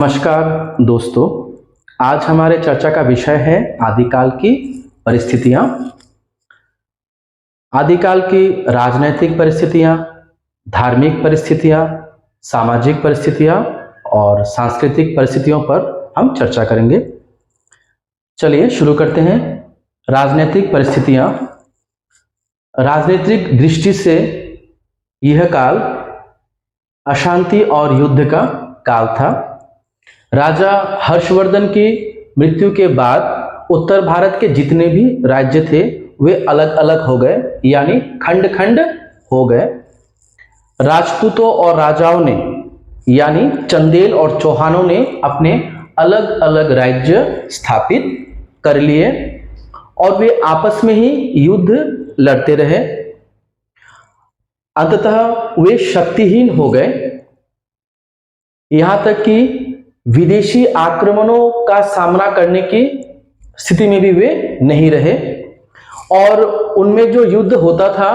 नमस्कार दोस्तों, आज हमारे चर्चा का विषय है आदिकाल की परिस्थितियां। आदिकाल की राजनैतिक परिस्थितियां, धार्मिक परिस्थितियां, सामाजिक परिस्थितियां और सांस्कृतिक परिस्थितियों पर हम चर्चा करेंगे। चलिए शुरू करते हैं। राजनैतिक परिस्थितियां। राजनीतिक दृष्टि से यह काल अशांति और युद्ध का काल था। राजा हर्षवर्धन की मृत्यु के बाद उत्तर भारत के जितने भी राज्य थे वे अलग अलग हो गए, यानी खंड खंड हो गए। राजपूतों और राजाओं ने यानी चंदेल और चौहानों ने अपने अलग अलग राज्य स्थापित कर लिए और वे आपस में ही युद्ध लड़ते रहे। अंततः वे शक्तिहीन हो गए, यहां तक कि विदेशी आक्रमणों का सामना करने की स्थिति में भी वे नहीं रहे। और उनमें जो युद्ध होता था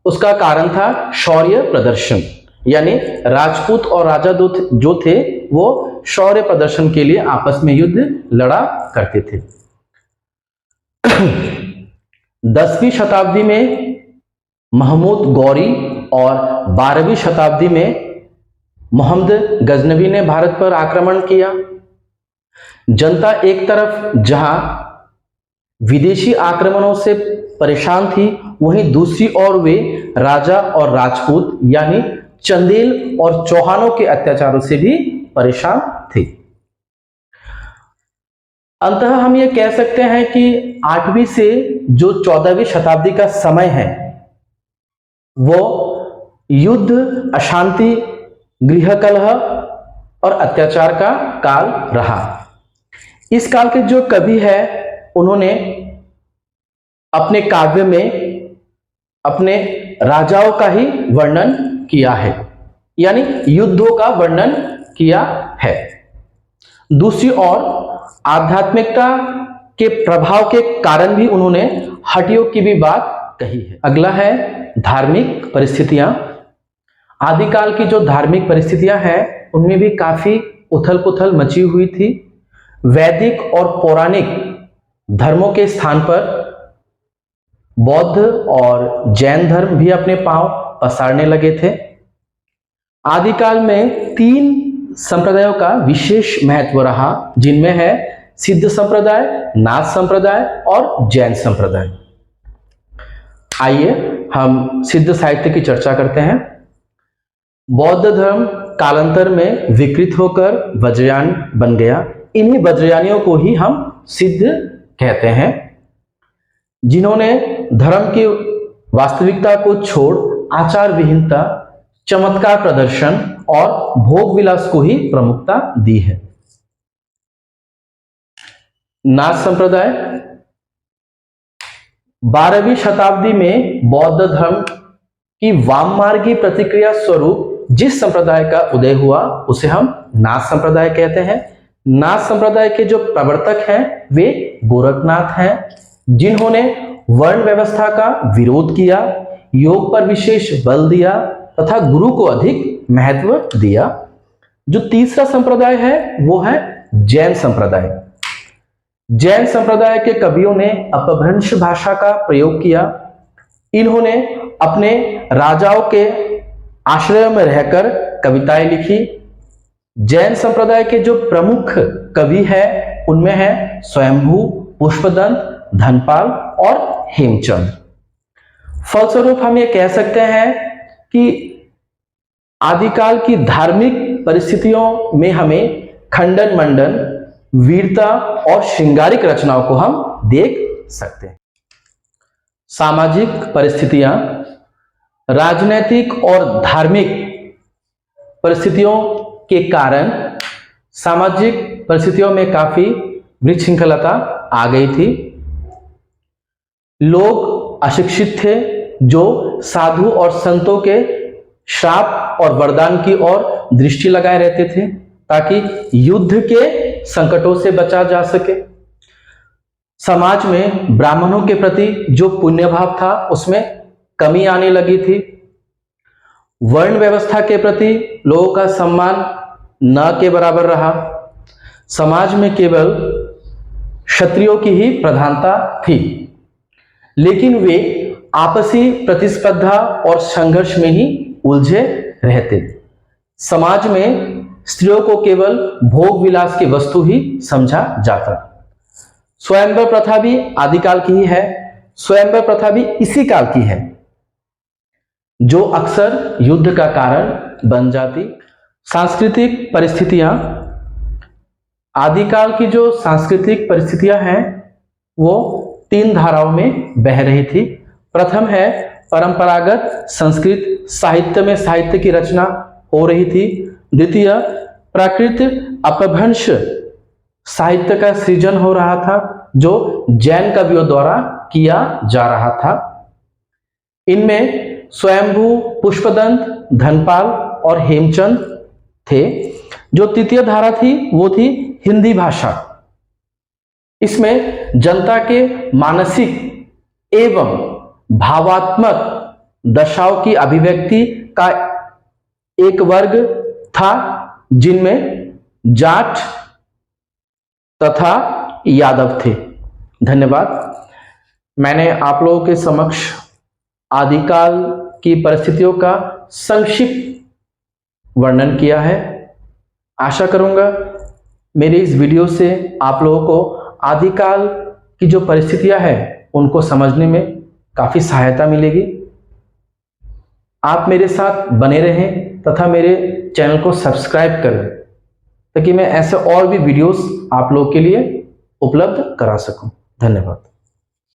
उसका कारण था शौर्य प्रदर्शन, यानी राजपूत और राजा जो थे वो शौर्य प्रदर्शन के लिए आपस में युद्ध लड़ा करते थे। 10वीं शताब्दी में महमूद गौरी और 12वीं शताब्दी में मोहम्मद गजनवी ने भारत पर आक्रमण किया। जनता एक तरफ जहां विदेशी आक्रमणों से परेशान थी, वहीं दूसरी ओर वे राजा और राजपूत यानी चंदेल और चौहानों के अत्याचारों से भी परेशान थे। अंततः हम ये कह सकते हैं कि 8वीं से जो 14वीं शताब्दी का समय है वो युद्ध, अशांति, गृह कलह और अत्याचार का काल रहा। इस काल के जो कवि है उन्होंने अपने काव्य में अपने राजाओं का ही वर्णन किया है, यानी युद्धों का वर्णन किया है। दूसरी ओर आध्यात्मिकता के प्रभाव के कारण भी उन्होंने हटियों की भी बात कही है। अगला है धार्मिक परिस्थितियां। आदिकाल की जो धार्मिक परिस्थितियां हैं उनमें भी काफी उथल पुथल मची हुई थी। वैदिक और पौराणिक धर्मों के स्थान पर बौद्ध और जैन धर्म भी अपने पांव पसारने लगे थे। आदिकाल में 3 संप्रदायों का विशेष महत्व रहा, जिनमें है सिद्ध संप्रदाय, नाथ संप्रदाय और जैन संप्रदाय। आइए हम सिद्ध साहित्य की चर्चा करते हैं। बौद्ध धर्म कालांतर में विकृत होकर वज्रयान बन गया। इन्हीं वज्रयानियों को ही हम सिद्ध कहते हैं, जिन्होंने धर्म की वास्तविकता को छोड़ आचार विहीनता, चमत्कार प्रदर्शन और भोग विलास को ही प्रमुखता दी है। नाथ संप्रदाय 12वीं शताब्दी में बौद्ध धर्म की वाममार्गी प्रतिक्रिया स्वरूप जिस संप्रदाय का उदय हुआ उसे हम नाथ संप्रदाय कहते हैं। नाथ संप्रदाय के जो प्रवर्तक हैं वे गोरखनाथ हैं, जिन्होंने वर्ण व्यवस्था का विरोध किया, योग पर विशेष बल दिया तथा गुरु को अधिक महत्व दिया। जो तीसरा संप्रदाय है वो है जैन संप्रदाय। जैन संप्रदाय के कवियों ने अपभ्रंश भाषा का प्रयोग किया। इन्होंने अपने राजाओं के आश्रय में रहकर कविताएं लिखी। जैन संप्रदाय के जो प्रमुख कवि हैं उनमें है स्वयंभू, पुष्पदंत, धनपाल और हेमचंद। फलस्वरूप हम ये कह सकते हैं कि आदिकाल की धार्मिक परिस्थितियों में हमें खंडन मंडन, वीरता और श्रृंगारिक रचनाओं को हम देख सकते हैं। सामाजिक परिस्थितियां। राजनैतिक और धार्मिक परिस्थितियों के कारण सामाजिक परिस्थितियों में काफी विशृंखलता आ गई थी। लोग अशिक्षित थे जो साधु और संतों के श्राप और वरदान की ओर दृष्टि लगाए रहते थे ताकि युद्ध के संकटों से बचा जा सके। समाज में ब्राह्मणों के प्रति जो पुण्य भाव था उसमें कमी आने लगी थी। वर्ण व्यवस्था के प्रति लोगों का सम्मान न के बराबर रहा। समाज में केवल क्षत्रियों की ही प्रधानता थी, लेकिन वे आपसी प्रतिस्पर्धा और संघर्ष में ही उलझे रहते। समाज में स्त्रियों को केवल भोग विलास की वस्तु ही समझा जाता। स्वयंवर प्रथा भी आदिकाल की ही है। स्वयंवर प्रथा भी इसी काल की है, जो अक्सर युद्ध का कारण बन जाती। सांस्कृतिक परिस्थितियां, आदिकाल की जो सांस्कृतिक परिस्थितियां हैं वो 3 धाराओं में बह रही थी। प्रथम है परंपरागत संस्कृत साहित्य में साहित्य की रचना हो रही थी। द्वितीय प्राकृत अपभ्रंश साहित्य का सृजन हो रहा था, जो जैन कवियों द्वारा किया जा रहा था। इनमें स्वयंभू, पुष्पदंत, धनपाल और हेमचंद थे। जो तृतीय धारा थी वो थी हिंदी भाषा। इसमें जनता के मानसिक एवं भावात्मक दशाओं की अभिव्यक्ति का एक वर्ग था, जिनमें जाट तथा यादव थे। धन्यवाद। मैंने आप लोगों के समक्ष आदिकाल की परिस्थितियों का संक्षिप्त वर्णन किया है। आशा करूंगा मेरी इस वीडियो से आप लोगों को आदिकाल की जो परिस्थितियां हैं उनको समझने में काफ़ी सहायता मिलेगी। आप मेरे साथ बने रहें तथा मेरे चैनल को सब्सक्राइब करें, ताकि मैं ऐसे और भी वीडियोस आप लोगों के लिए उपलब्ध करा सकूं। धन्यवाद।